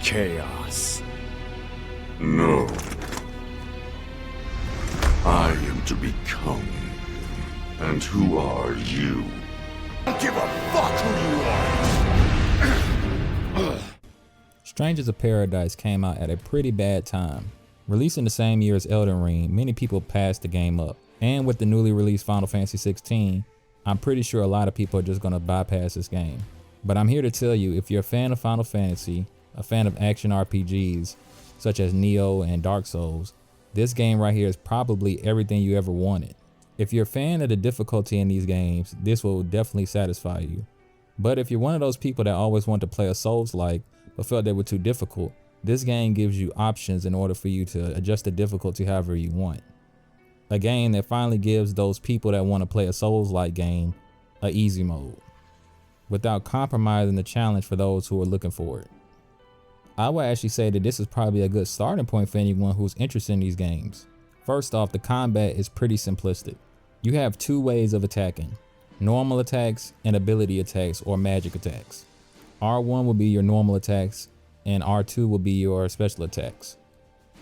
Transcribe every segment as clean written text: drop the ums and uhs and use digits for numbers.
chaos. No. I am to become. And who are you? Don't give a fuck who you are! Strangers of Paradise came out at a pretty bad time. Releasing the same year as Elden Ring, many people passed the game up. And with the newly released Final Fantasy 16, I'm pretty sure a lot of people are just gonna bypass this game. But I'm here to tell you, if you're a fan of Final Fantasy, a fan of action RPGs, such as Nioh and Dark Souls, this game right here is probably everything you ever wanted. If you're a fan of the difficulty in these games, this will definitely satisfy you. But if you're one of those people that always want to play a Souls-like, but felt they were too difficult, this game gives you options in order for you to adjust the difficulty however you want. A game that finally gives those people that want to play a Souls-like game a easy mode, without compromising the challenge for those who are looking for it. I would actually say that this is probably a good starting point for anyone who's interested in these games. First off, the combat is pretty simplistic. You have two ways of attacking: normal attacks and ability attacks or magic attacks. R1 will be your normal attacks and R2 will be your special attacks.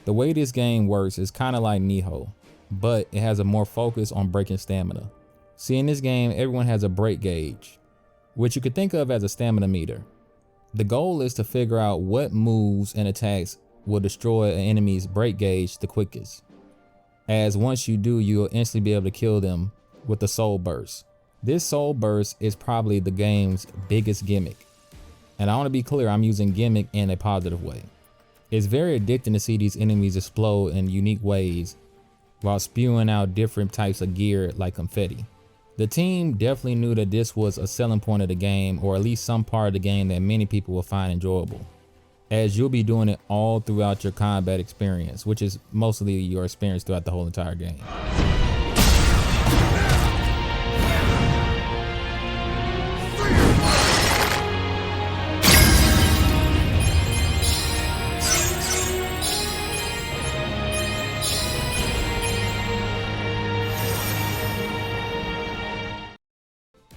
The way this game works is kind of like Nioh, but it has a more focus on breaking stamina. See, in this game, everyone has a break gauge, which you could think of as a stamina meter. The goal is to figure out what moves and attacks will destroy an enemy's break gauge the quickest, as once you do, you'll instantly be able to kill them with the soul burst. This soul burst is probably the game's biggest gimmick. And I want to be clear, I'm using gimmick in a positive way. It's very addicting to see these enemies explode in unique ways while spewing out different types of gear like confetti. The team definitely knew that this was a selling point of the game, or at least some part of the game that many people will find enjoyable, as you'll be doing it all throughout your combat experience, which is mostly your experience throughout the whole entire game.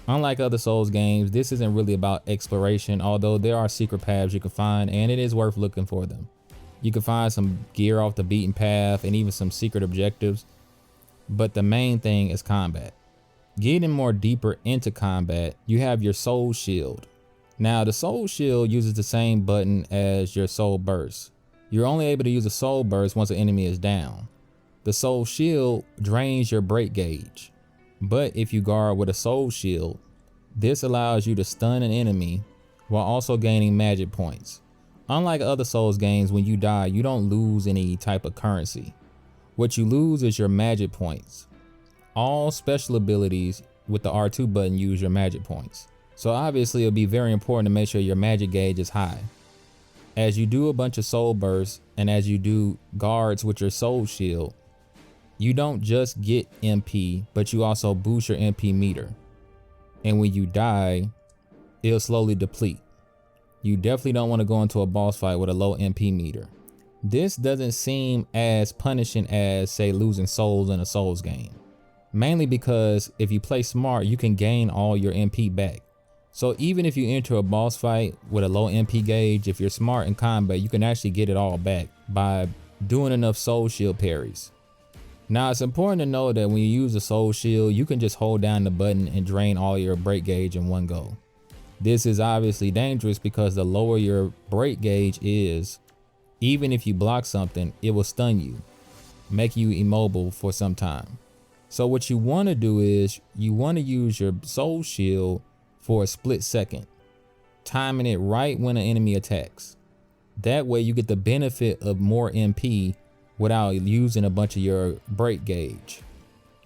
Unlike other Souls games, this isn't really about exploration, although there are secret paths you can find and it is worth looking for them. You can find some gear off the beaten path and even some secret objectives, but the main thing is combat. Getting more deeper into combat, you have your Soul Shield. Now the Soul Shield uses the same button as your Soul Burst. You're only able to use a Soul Burst once an enemy is down. The Soul Shield drains your break gauge. But if you guard with a Soul Shield, this allows you to stun an enemy while also gaining magic points. Unlike other Souls games, when you die, you don't lose any type of currency. What you lose is your magic points. All special abilities with the R2 button use your magic points. So obviously it'll be very important to make sure your magic gauge is high. As you do a bunch of soul bursts and as you do guards with your Soul Shield, you don't just get MP, but you also boost your MP meter. And when you die, it'll slowly deplete. You definitely don't want to go into a boss fight with a low MP meter. This doesn't seem as punishing as, say, losing souls in a Souls game. Mainly because if you play smart, you can gain all your MP back. So even if you enter a boss fight with a low MP gauge, if you're smart in combat, you can actually get it all back by doing enough Soul Shield parries. Now it's important to know that when you use a Soul Shield, you can just hold down the button and drain all your break gauge in one go. This is obviously dangerous because the lower your break gauge is, even if you block something, it will stun you, make you immobile for some time. So what you want to do is you want to use your Soul Shield for a split second, timing it right when an enemy attacks. That way you get the benefit of more MP without using a bunch of your break gauge.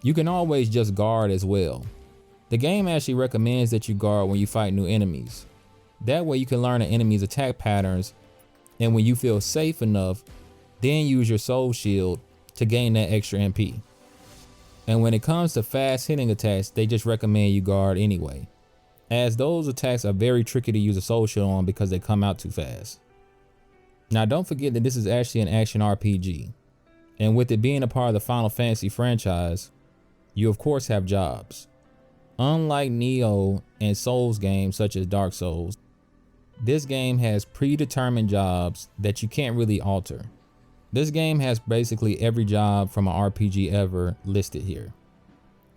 You can always just guard as well. The game actually recommends that you guard when you fight new enemies. That way you can learn an enemy's attack patterns, and when you feel safe enough, then use your Soul Shield to gain that extra MP. And when it comes to fast hitting attacks, they just recommend you guard anyway, as those attacks are very tricky to use a Soul Shield on because they come out too fast. Now don't forget that this is actually an action RPG. And with it being a part of the Final Fantasy franchise, you of course have jobs. Unlike Nioh and Souls games such as Dark Souls, this game has predetermined jobs that you can't really alter. This game has basically every job from an RPG ever listed here.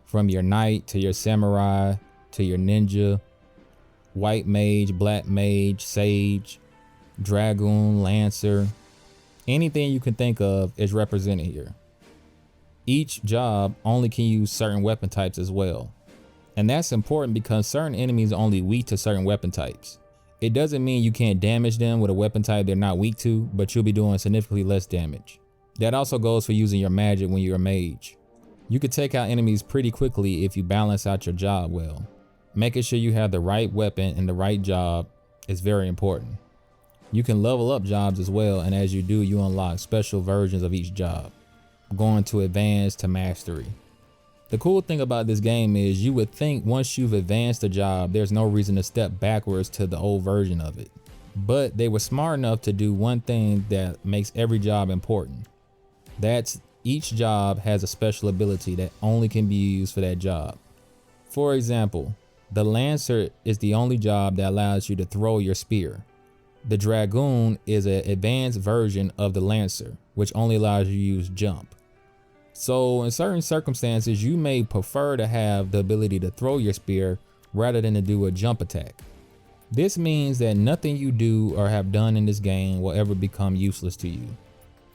From your knight to your samurai to your ninja, white mage, black mage, sage, dragoon, lancer, anything you can think of is represented here. Each job only can use certain weapon types as well. And that's important because certain enemies are only weak to certain weapon types. It doesn't mean you can't damage them with a weapon type they're not weak to, but you'll be doing significantly less damage. That also goes for using your magic when you're a mage. You can take out enemies pretty quickly if you balance out your job well. Making sure you have the right weapon and the right job is very important. You can level up jobs as well, and as you do, you unlock special versions of each job, going to advanced to mastery. The cool thing about this game is you would think once you've advanced a job, there's no reason to step backwards to the old version of it. But they were smart enough to do one thing that makes every job important. That's each job has a special ability that only can be used for that job. For example, the Lancer is the only job that allows you to throw your spear. The Dragoon is an advanced version of the Lancer, which only allows you to use jump. So in certain circumstances, you may prefer to have the ability to throw your spear rather than to do a jump attack. This means that nothing you do or have done in this game will ever become useless to you.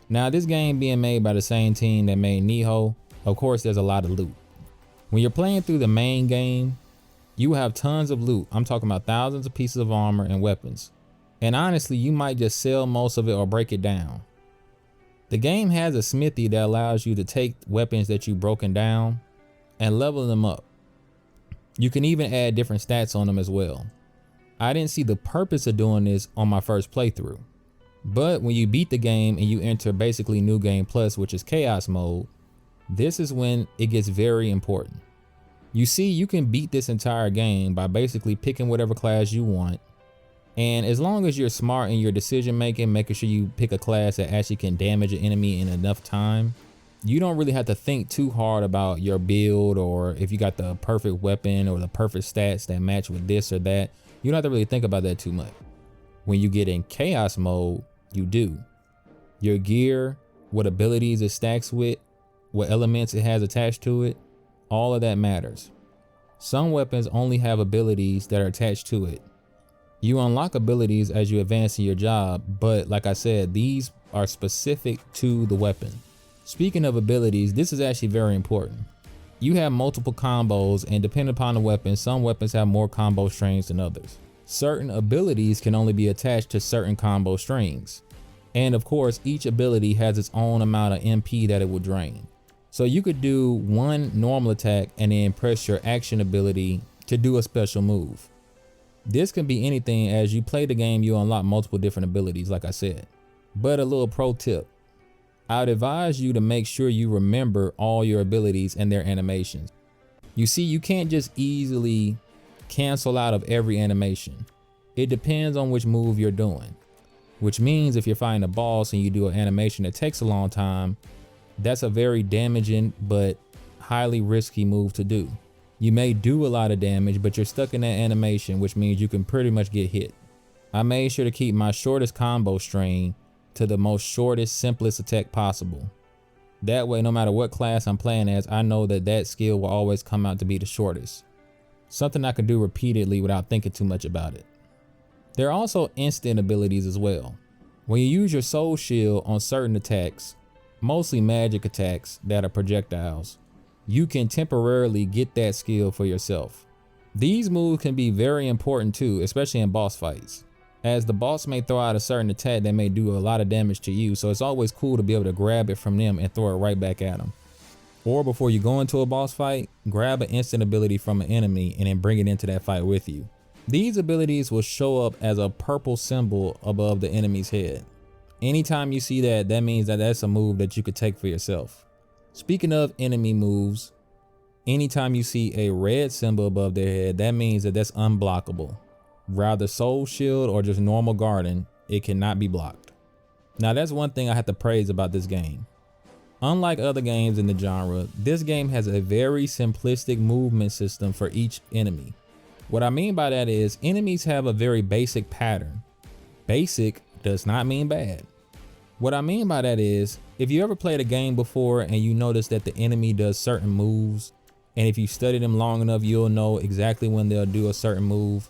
Now, this game being made by the same team that made Nioh, of course there's a lot of loot. When you're playing through the main game, you have tons of loot. I'm talking about thousands of pieces of armor and weapons. And honestly, you might just sell most of it or break it down. The game has a smithy that allows you to take weapons that you've broken down and level them up. You can even add different stats on them as well. I didn't see the purpose of doing this on my first playthrough. But when you beat the game and you enter basically New Game Plus, which is Chaos Mode, this is when it gets very important. You see, you can beat this entire game by basically picking whatever class you want. And as long as you're smart in your decision making, making sure you pick a class that actually can damage an enemy in enough time, you don't really have to think too hard about your build or if you got the perfect weapon or the perfect stats that match with this or that. You don't have to really think about that too much. When you get in Chaos Mode, you do. Your gear, what abilities it stacks with, what elements it has attached to it, all of that matters. Some weapons only have abilities that are attached to it. You unlock abilities as you advance in your job, but like I said, these are specific to the weapon. Speaking of abilities, this is actually very important. You have multiple combos, and depending upon the weapon, some weapons have more combo strings than others. Certain abilities can only be attached to certain combo strings. And of course, each ability has its own amount of MP that it will drain. So you could do one normal attack and then press your action ability to do a special move. This can be anything. As you play the game, you unlock multiple different abilities, like I said. But a little pro tip, I would advise you to make sure you remember all your abilities and their animations. You see, you can't just easily cancel out of every animation. It depends on which move you're doing, which means if you're fighting a boss and you do an animation that takes a long time, that's a very damaging but highly risky move to do. You may do a lot of damage, but you're stuck in that animation, which means you can pretty much get hit. I made sure to keep my shortest combo string to the most shortest, simplest attack possible. That way, no matter what class I'm playing as, I know that that skill will always come out to be the shortest. Something I can do repeatedly without thinking too much about it. There are also instant abilities as well. When you use your soul shield on certain attacks, mostly magic attacks that are projectiles, you can temporarily get that skill for yourself. These moves can be very important too, especially in boss fights, as the boss may throw out a certain attack that may do a lot of damage to you, so it's always cool to be able to grab it from them and throw it right back at them. Or before you go into a boss fight, grab an instant ability from an enemy and then bring it into that fight with you. These abilities will show up as a purple symbol above the enemy's head. Anytime you see that, that means that that's a move that you could take for yourself. Speaking of enemy moves, anytime you see a red symbol above their head, that means that that's unblockable. Rather soul shield or just normal garden, it cannot be blocked. Now that's one thing I have to praise about this game. Unlike other games in the genre, this game has a very simplistic movement system for each enemy. What I mean by that is enemies have a very basic pattern. Basic does not mean bad. What I mean by that is, if you ever played a game before and you notice that the enemy does certain moves, and if you study them long enough, you'll know exactly when they'll do a certain move.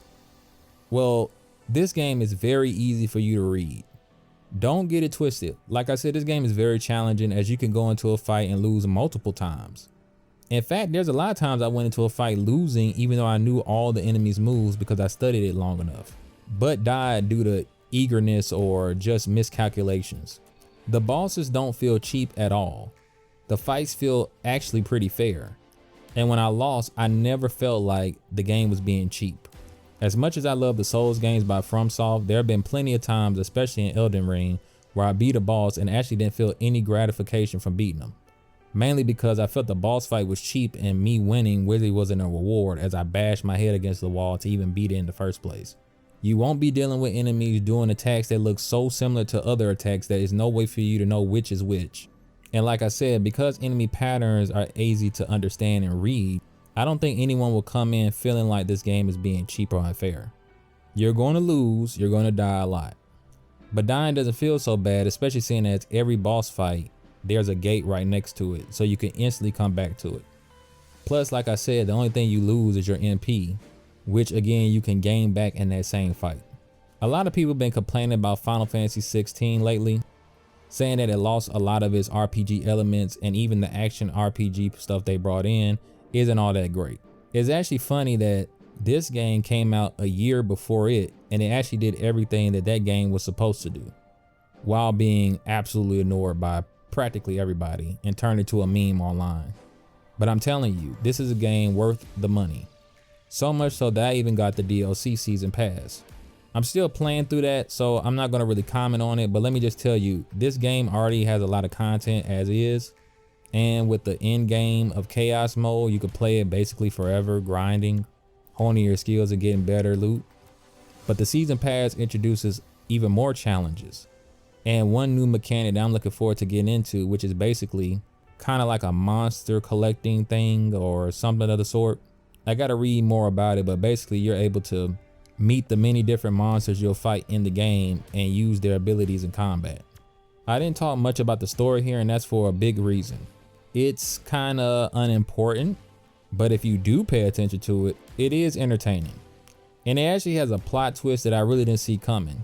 Well, this game is very easy for you to read. Don't get it twisted. Like I said, this game is very challenging, as you can go into a fight and lose multiple times. In fact, there's a lot of times I went into a fight losing even though I knew all the enemy's moves because I studied it long enough, but died due to eagerness or just miscalculations. The bosses don't feel cheap at all. The fights feel actually pretty fair. And when I lost, I never felt like the game was being cheap. As much as I love the Souls games by FromSoft, there have been plenty of times, especially in Elden Ring, where I beat a boss and actually didn't feel any gratification from beating them. Mainly because I felt the boss fight was cheap and me winning really wasn't a reward, as I bashed my head against the wall to even beat it in the first place. You won't be dealing with enemies doing attacks that look so similar to other attacks that there's no way for you to know which is which. And like I said, because enemy patterns are easy to understand and read, I don't think anyone will come in feeling like this game is being cheap or unfair. You're going to lose, you're going to die a lot. But dying doesn't feel so bad, especially seeing that every boss fight, there's a gate right next to it, so you can instantly come back to it. Plus, like I said, the only thing you lose is your MP, which again, you can gain back in that same fight. A lot of people have been complaining about Final Fantasy 16 lately, saying that it lost a lot of its RPG elements, and even the action RPG stuff they brought in isn't all that great. It's actually funny that this game came out a year before it, and it actually did everything that that game was supposed to do, while being absolutely ignored by practically everybody and turned into a meme online. But I'm telling you, this is a game worth the money. So much so that I even got the DLC season pass. I'm still playing through that, so I'm not going to really comment on it, but let me just tell you, this game already has a lot of content as is. And with the end game of chaos mode, you could play it basically forever, grinding, honing your skills and getting better loot. But the season pass introduces even more challenges. And one new mechanic that I'm looking forward to getting into, which is basically kind of like a monster collecting thing or something of the sort. I got to read more about it, but basically you're able to meet the many different monsters you'll fight in the game and use their abilities in combat. I didn't talk much about the story here, and that's for a big reason. It's kind of unimportant, but if you do pay attention to it, it is entertaining. And it actually has a plot twist that I really didn't see coming.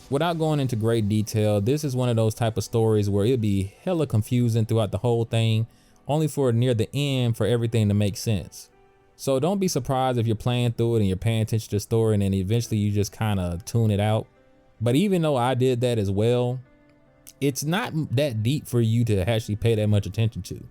Without going into great detail, this is one of those type of stories where it'll be hella confusing throughout the whole thing, only for near the end for everything to make sense. So don't be surprised if you're playing through it and you're paying attention to the story and then eventually you just kind of tune it out. But even though I did that as well, it's not that deep for you to actually pay that much attention to.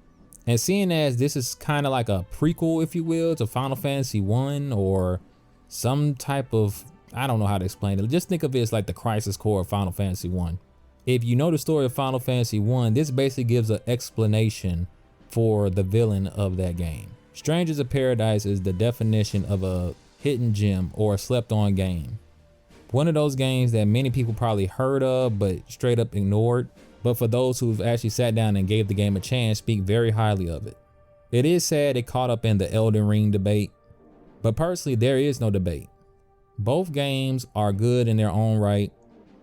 And seeing as this is kind of like a prequel, if you will, to Final Fantasy 1 or some type of, I don't know how to explain it. Just think of it as like the Crisis Core of Final Fantasy 1. If you know the story of Final Fantasy 1, this basically gives an explanation for the villain of that game. Strangers of Paradise is the definition of a hidden gem or a slept on game. One of those games that many people probably heard of but straight up ignored, but for those who've actually sat down and gave the game a chance, speak very highly of it. It is sad it caught up in the Elden Ring debate, but personally there is no debate. Both games are good in their own right,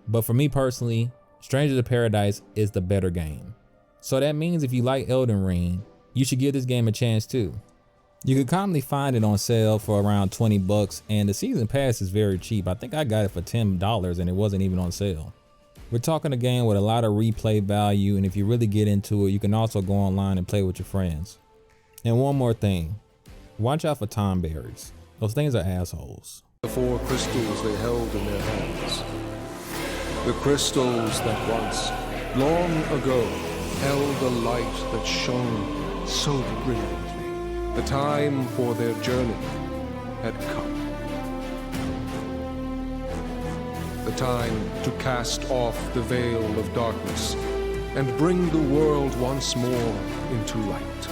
but for me personally, Strangers of Paradise is the better game. So that means if you like Elden Ring, you should give this game a chance too. You can commonly find it on sale for around 20 bucks, and the season pass is very cheap. I think I got it for $10 and it wasn't even on sale. We're talking a game with a lot of replay value, and if you really get into it, you can also go online and play with your friends. And one more thing, watch out for tomberries. Those things are assholes. The 4 crystals they held in their hands. The crystals that once, long ago, held a light that shone so brilliantly. The time for their journey had come. The time to cast off the veil of darkness and bring the world once more into light.